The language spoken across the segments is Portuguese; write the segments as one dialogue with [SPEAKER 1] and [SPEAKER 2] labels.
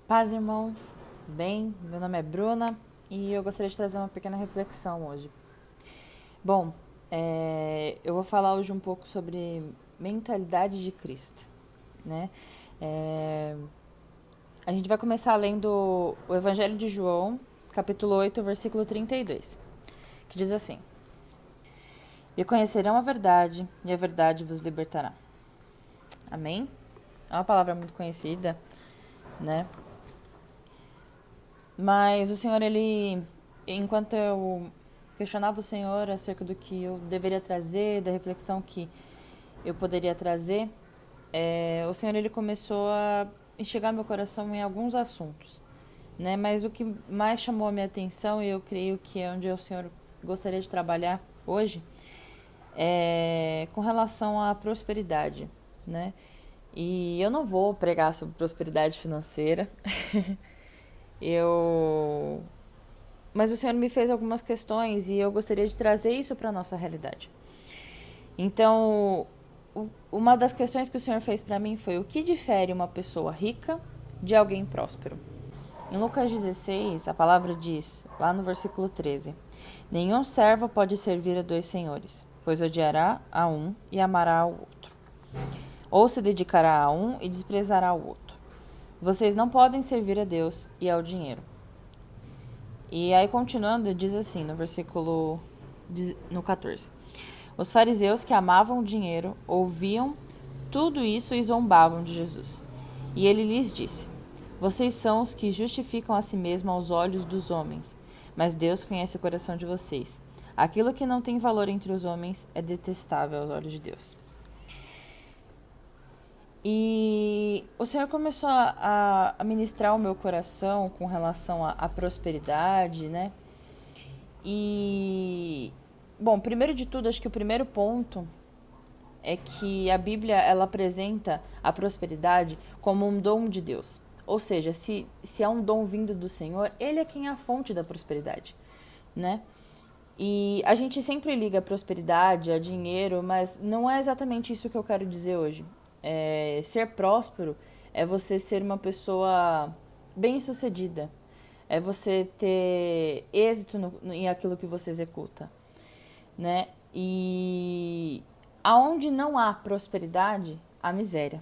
[SPEAKER 1] Paz, irmãos, tudo bem? Meu nome é Bruna e eu gostaria de trazer uma pequena reflexão hoje. Bom, eu vou falar hoje um pouco sobre mentalidade de Cristo, né? É, a gente vai começar lendo o Evangelho de João, capítulo 8, versículo 32, que diz assim: E conhecerão a verdade, e a verdade vos libertará. Amém? É uma palavra muito conhecida, né? Mas o Senhor, enquanto eu questionava o Senhor acerca do que eu deveria trazer, da reflexão que eu poderia trazer, o Senhor ele começou a enxergar meu coração em alguns assuntos, né? Mas o que mais chamou a minha atenção, e eu creio que é onde o Senhor gostaria de trabalhar hoje, é com relação à prosperidade, né? E eu não vou pregar sobre prosperidade financeira. eu Mas o Senhor me fez algumas questões e eu gostaria de trazer isso para a nossa realidade. Então, uma das questões que o Senhor fez para mim foi: o que difere uma pessoa rica de alguém próspero? Em Lucas 16, a palavra diz, lá no versículo 13: Nenhum servo pode servir a dois senhores, pois odiará a um e amará ao outro, ou se dedicará a um e desprezará o outro. Vocês não podem servir a Deus e ao dinheiro. E aí, continuando, diz assim, no 14: Os fariseus que amavam o dinheiro ouviam tudo isso e zombavam de Jesus. E ele lhes disse: Vocês são os que justificam a si mesmos aos olhos dos homens, mas Deus conhece o coração de vocês. Aquilo que não tem valor entre os homens é detestável aos olhos de Deus. E o Senhor começou a ministrar o meu coração com relação à prosperidade, né? E, bom, primeiro de tudo, acho que o primeiro ponto é que a Bíblia ela apresenta a prosperidade como um dom de Deus. Ou seja, se é um dom vindo do Senhor, Ele é quem é a fonte da prosperidade, né? E a gente sempre liga a prosperidade a dinheiro, mas não é exatamente isso que eu quero dizer hoje. Ser próspero é você ser uma pessoa bem-sucedida, é você ter êxito em aquilo que você executa, né? E aonde não há prosperidade, há miséria.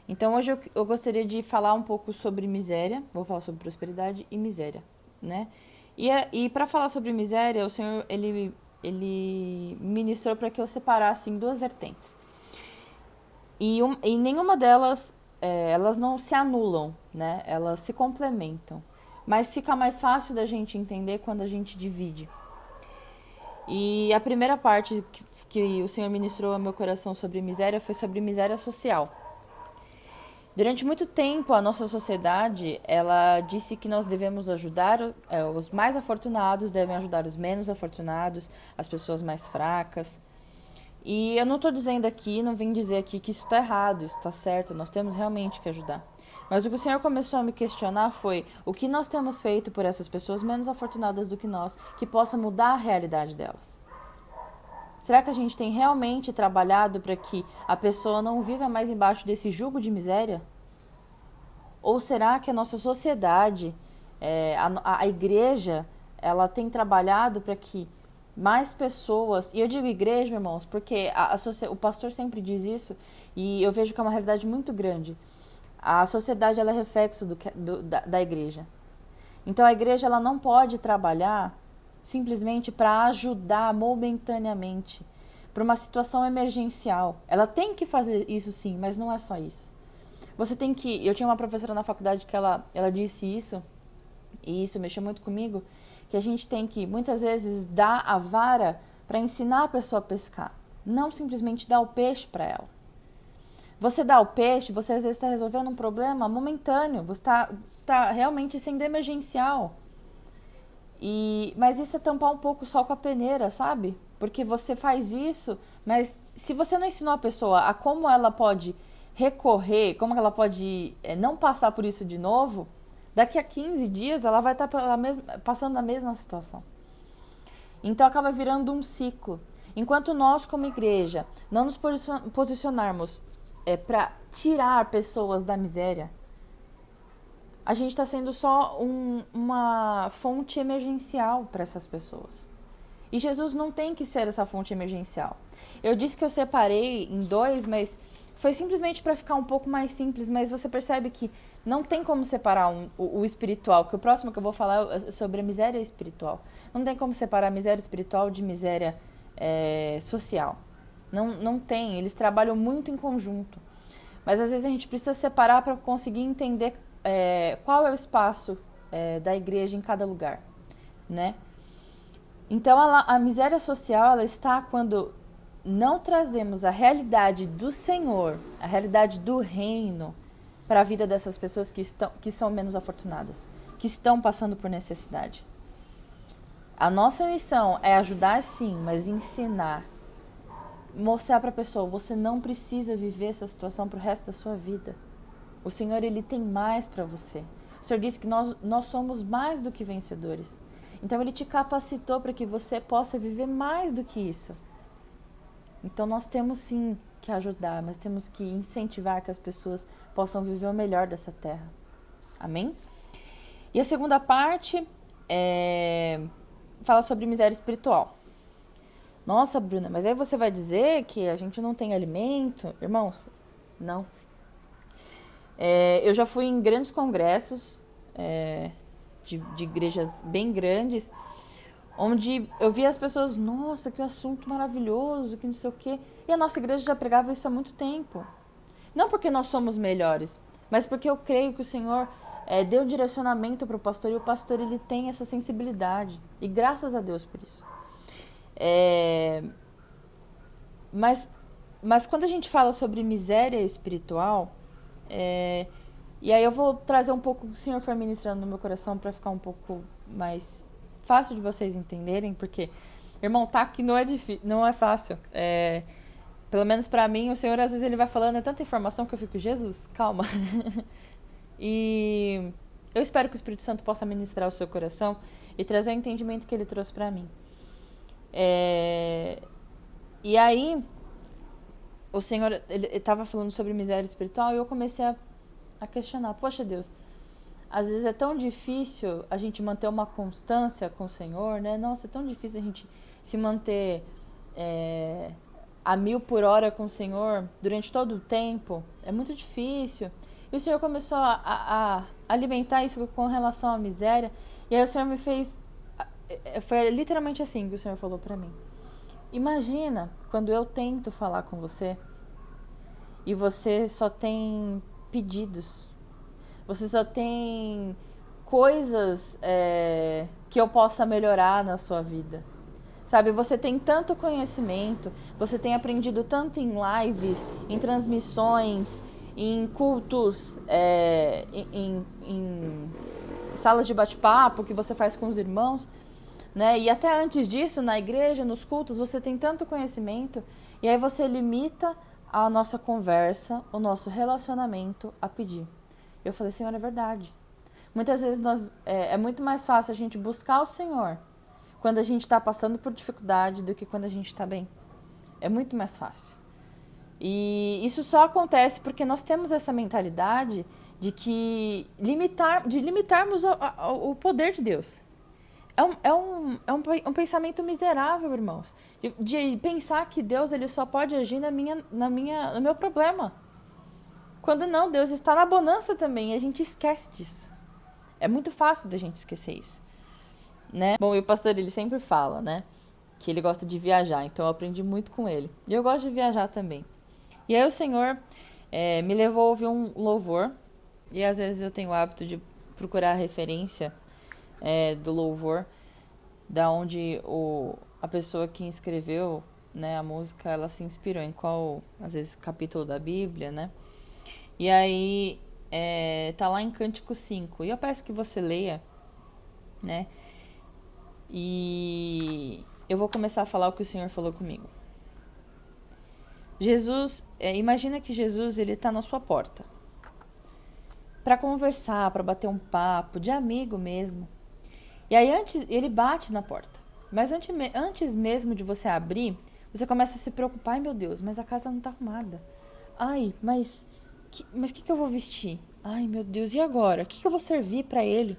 [SPEAKER 1] Então hoje eu gostaria de falar um pouco sobre miséria, vou falar sobre prosperidade e miséria, né? E para falar sobre miséria, o Senhor ele ministrou para que eu separasse em duas vertentes. E nenhuma delas, elas não se anulam, né? Elas se complementam. Mas fica mais fácil da gente entender quando a gente divide. E a primeira parte que o Senhor ministrou ao meu coração sobre miséria foi sobre miséria social. Durante muito tempo, a nossa sociedade, ela disse que nós devemos ajudar, os mais afortunados devem ajudar os menos afortunados, as pessoas mais fracas. E eu não estou dizendo aqui, não vim dizer aqui que isso está errado, isso está certo, nós temos realmente que ajudar. Mas o que o Senhor começou a me questionar foi o que nós temos feito por essas pessoas menos afortunadas do que nós, que possa mudar a realidade delas. Será que a gente tem realmente trabalhado para que a pessoa não viva mais embaixo desse jugo de miséria? Ou será que a nossa sociedade, a igreja, ela tem trabalhado para que mais pessoas, e eu digo igreja, irmãos, porque o pastor sempre diz isso, e eu vejo que é uma realidade muito grande. A sociedade ela é reflexo da igreja. Então a igreja ela não pode trabalhar simplesmente para ajudar momentaneamente, para uma situação emergencial. Ela tem que fazer isso sim, mas não é só isso. Você tem que. Eu tinha uma professora na faculdade que ela disse isso, e isso mexeu muito comigo, que a gente tem que, muitas vezes, dar a vara para ensinar a pessoa a pescar, não simplesmente dar o peixe para ela. Você dá o peixe, você às vezes está resolvendo um problema momentâneo, você está realmente sendo emergencial. Mas isso é tampar um pouco só com a peneira, sabe? Porque você faz isso, mas se você não ensinou a pessoa a como ela pode recorrer, como ela pode não passar por isso de novo, daqui a 15 dias ela vai estar passando a mesma situação. Então acaba virando um ciclo. Enquanto nós, como igreja, não nos posicionarmos para tirar pessoas da miséria, a gente está sendo só uma fonte emergencial para essas pessoas. E Jesus não tem que ser essa fonte emergencial. Eu disse que eu separei em dois, mas foi simplesmente para ficar um pouco mais simples, mas você percebe que não tem como separar o espiritual, que o próximo que eu vou falar é sobre a miséria espiritual. Não tem como separar a miséria espiritual de miséria social. Não tem, eles trabalham muito em conjunto. Mas às vezes a gente precisa separar para conseguir entender qual é o espaço da igreja em cada lugar, né? Então a miséria social ela está quando não trazemos a realidade do Senhor, a realidade do reino para a vida dessas pessoas que são menos afortunadas, que estão passando por necessidade. A nossa missão é ajudar sim, mas ensinar, mostrar para a pessoa, você não precisa viver essa situação para o resto da sua vida. O Senhor, Ele tem mais para você. O Senhor disse que nós somos mais do que vencedores. Então, Ele te capacitou para que você possa viver mais do que isso. Então, nós temos sim que ajudar, mas temos que incentivar que as pessoas possam viver o melhor dessa terra. Amém? E a segunda parte fala sobre miséria espiritual. Nossa, Bruna, mas aí você vai dizer que a gente não tem alimento? Irmãos, não. Eu já fui em grandes congressos de igrejas bem grandes, onde eu via as pessoas, nossa, que assunto maravilhoso, que não sei o quê. E a nossa igreja já pregava isso há muito tempo. Não porque nós somos melhores, mas porque eu creio que o Senhor deu direcionamento para o pastor, e o pastor ele tem essa sensibilidade. E graças a Deus por isso. Mas quando a gente fala sobre miséria espiritual, e aí eu vou trazer um pouco o que o Senhor foi ministrando no meu coração para ficar um pouco mais fácil de vocês entenderem, porque, irmão, tá que não é fácil. Pelo menos para mim, o Senhor às vezes ele vai falando tanta informação que eu fico, Jesus, calma. E eu espero que o Espírito Santo possa ministrar o seu coração e trazer o entendimento que ele trouxe para mim. E aí, o Senhor ele estava falando sobre miséria espiritual e eu comecei a questionar, poxa Deus, às vezes é tão difícil a gente manter uma constância com o Senhor, né? Nossa, é tão difícil a gente se manter a 1000 por hora com o Senhor durante todo o tempo. É muito difícil. E o Senhor começou a alimentar isso com relação à miséria. E aí o Senhor me fez... Foi literalmente assim que o Senhor falou pra mim. Imagina quando eu tento falar com você e você só tem pedidos. Você só tem coisas que eu possa melhorar na sua vida. Sabe, você tem tanto conhecimento, você tem aprendido tanto em lives, em transmissões, em cultos, em salas de bate-papo que você faz com os irmãos, né? E até antes disso, na igreja, nos cultos, você tem tanto conhecimento e aí você limita a nossa conversa, o nosso relacionamento a pedir. Eu falei, Senhor, é verdade. Muitas vezes é muito mais fácil a gente buscar o Senhor quando a gente está passando por dificuldade do que quando a gente está bem. É muito mais fácil. E isso só acontece porque nós temos essa mentalidade de limitarmos o poder de Deus. É um pensamento miserável, irmãos. De pensar que Deus ele só pode agir no meu problema. Quando não, Deus está na bonança também. E a gente esquece disso. É muito fácil da gente esquecer isso, né? Bom, e o pastor ele sempre fala, né? Que ele gosta de viajar. Então eu aprendi muito com ele. E eu gosto de viajar também. E aí o Senhor me levou a ouvir um louvor. E às vezes eu tenho o hábito de procurar a referência do louvor, da onde a pessoa que escreveu, né, a música, ela se inspirou em qual, às vezes, capítulo da Bíblia, né? E aí tá lá em Cântico 5. E eu peço que você leia, né? E eu vou começar a falar o que o Senhor falou comigo. Jesus, imagina que Jesus ele tá na sua porta para conversar, para bater um papo de amigo mesmo. E aí ele bate na porta. Mas antes mesmo de você abrir, você começa a se preocupar. Ai, meu Deus, mas a casa não tá arrumada. Ai, mas o que eu vou vestir? Ai, meu Deus, e agora? O que eu vou servir para ele?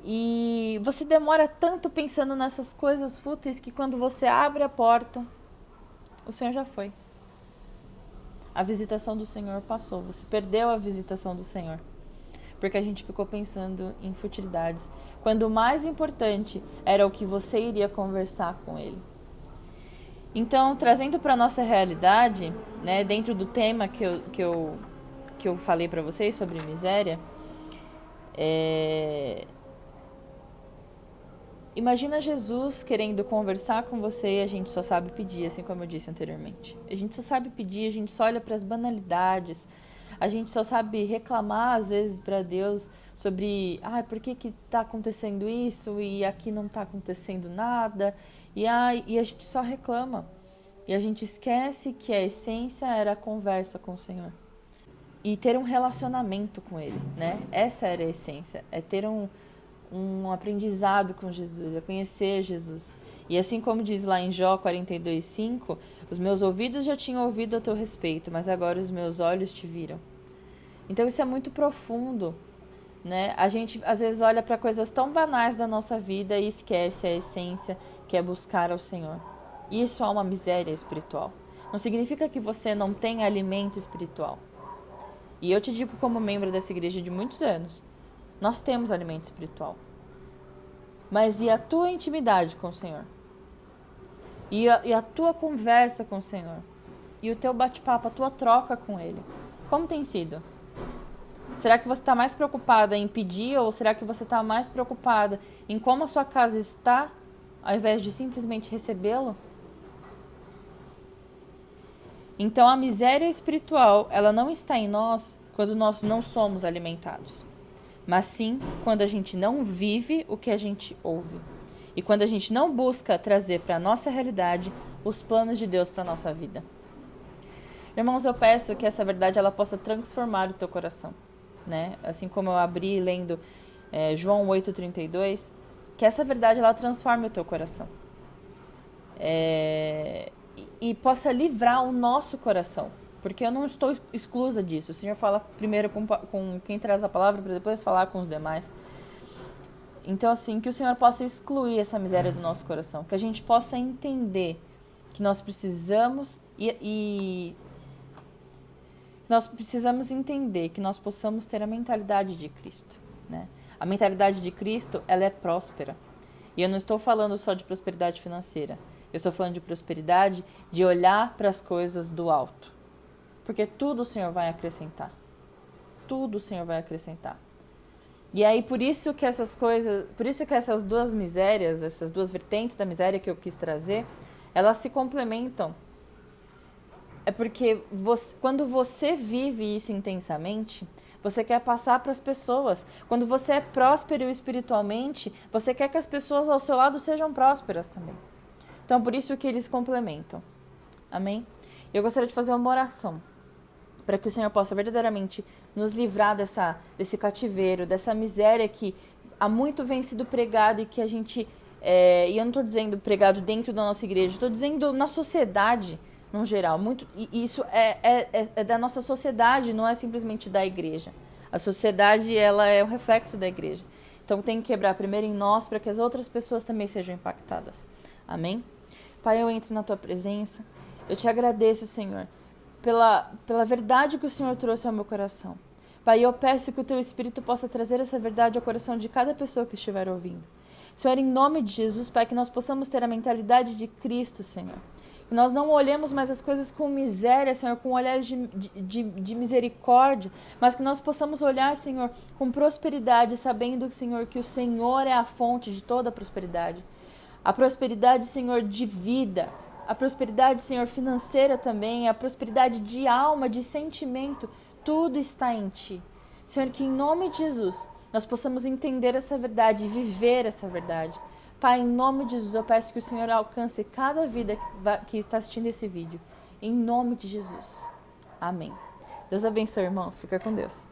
[SPEAKER 1] E você demora tanto pensando nessas coisas fúteis que quando você abre a porta, o Senhor já foi. A visitação do Senhor passou. Você perdeu a visitação do Senhor. Porque a gente ficou pensando em futilidades. Quando o mais importante era o que você iria conversar com ele. Então, trazendo para a nossa realidade, né, dentro do tema que eu falei para vocês sobre miséria, imagina Jesus querendo conversar com você e a gente só sabe pedir, assim como eu disse anteriormente. A gente só sabe pedir, a gente só olha para as banalidades, a gente só sabe reclamar às vezes para Deus sobre, por que que tá acontecendo isso e aqui não tá acontecendo nada, e a gente só reclama. E a gente esquece que a essência era a conversa com o Senhor. E ter um relacionamento com Ele, né? Essa era a essência, é ter um aprendizado com Jesus, é conhecer Jesus. E assim como diz lá em Jó 42:5, os meus ouvidos já tinham ouvido a teu respeito, mas agora os meus olhos te viram. Então isso é muito profundo, né? A gente às vezes olha para coisas tão banais da nossa vida e esquece a essência, que é buscar ao Senhor. E isso é uma miséria espiritual. Não significa que você não tenha alimento espiritual. E eu te digo como membro dessa igreja de muitos anos, nós temos alimento espiritual. Mas e a tua intimidade com o Senhor? E a tua conversa com o Senhor? E o teu bate-papo, a tua troca com Ele? Como tem sido? Será que você está mais preocupada em pedir ou será que você está mais preocupada em como a sua casa está, ao invés de simplesmente recebê-lo? Então a miséria espiritual, ela não está em nós quando nós não somos alimentados, mas sim quando a gente não vive o que a gente ouve. E quando a gente não busca trazer para a nossa realidade os planos de Deus para a nossa vida. Irmãos, eu peço que essa verdade ela possa transformar o teu coração, né? Assim como eu abri lendo João 8:32, que essa verdade ela transforme o teu coração. E possa livrar o nosso coração, porque eu não estou exclusa disso. O Senhor fala primeiro com quem traz a palavra para depois falar com os demais. Então, assim, que o Senhor possa excluir essa miséria do nosso coração, que a gente possa entender que nós precisamos nós precisamos entender que nós possamos ter a mentalidade de Cristo, né? A mentalidade de Cristo, ela é próspera. E eu não estou falando só de prosperidade financeira. Eu estou falando de prosperidade, de olhar para as coisas do alto. Porque tudo o Senhor vai acrescentar. Tudo o Senhor vai acrescentar. E aí, por isso que essas duas misérias, essas duas vertentes da miséria que eu quis trazer, elas se complementam. É porque quando você vive isso intensamente, você quer passar para as pessoas. Quando você é próspero espiritualmente, você quer que as pessoas ao seu lado sejam prósperas também. Então, por isso que eles complementam. Amém? Eu gostaria de fazer uma oração para que o Senhor possa verdadeiramente nos livrar desse cativeiro, dessa miséria que há muito vem sido pregado e que a gente... e eu não estou dizendo pregado dentro da nossa igreja, estou dizendo na sociedade, no geral. E isso é da nossa sociedade, não é simplesmente da igreja. A sociedade, ela é um reflexo da igreja. Então, tem que quebrar primeiro em nós para que as outras pessoas também sejam impactadas. Amém? Pai, eu entro na Tua presença. Eu Te agradeço, Senhor, pela verdade que o Senhor trouxe ao meu coração. Pai, eu peço que o Teu Espírito possa trazer essa verdade ao coração de cada pessoa que estiver ouvindo. Senhor, em nome de Jesus, Pai, que nós possamos ter a mentalidade de Cristo, Senhor. Que nós não olhemos mais as coisas com miséria, Senhor, com olhares de misericórdia, mas que nós possamos olhar, Senhor, com prosperidade, sabendo, Senhor, que o Senhor é a fonte de toda a prosperidade. A prosperidade, Senhor, de vida, a prosperidade, Senhor, financeira também, a prosperidade de alma, de sentimento, tudo está em Ti. Senhor, que em nome de Jesus nós possamos entender essa verdade e viver essa verdade. Pai, em nome de Jesus, eu peço que o Senhor alcance cada vida que está assistindo esse vídeo. Em nome de Jesus. Amém. Deus abençoe, irmãos. Fica com Deus.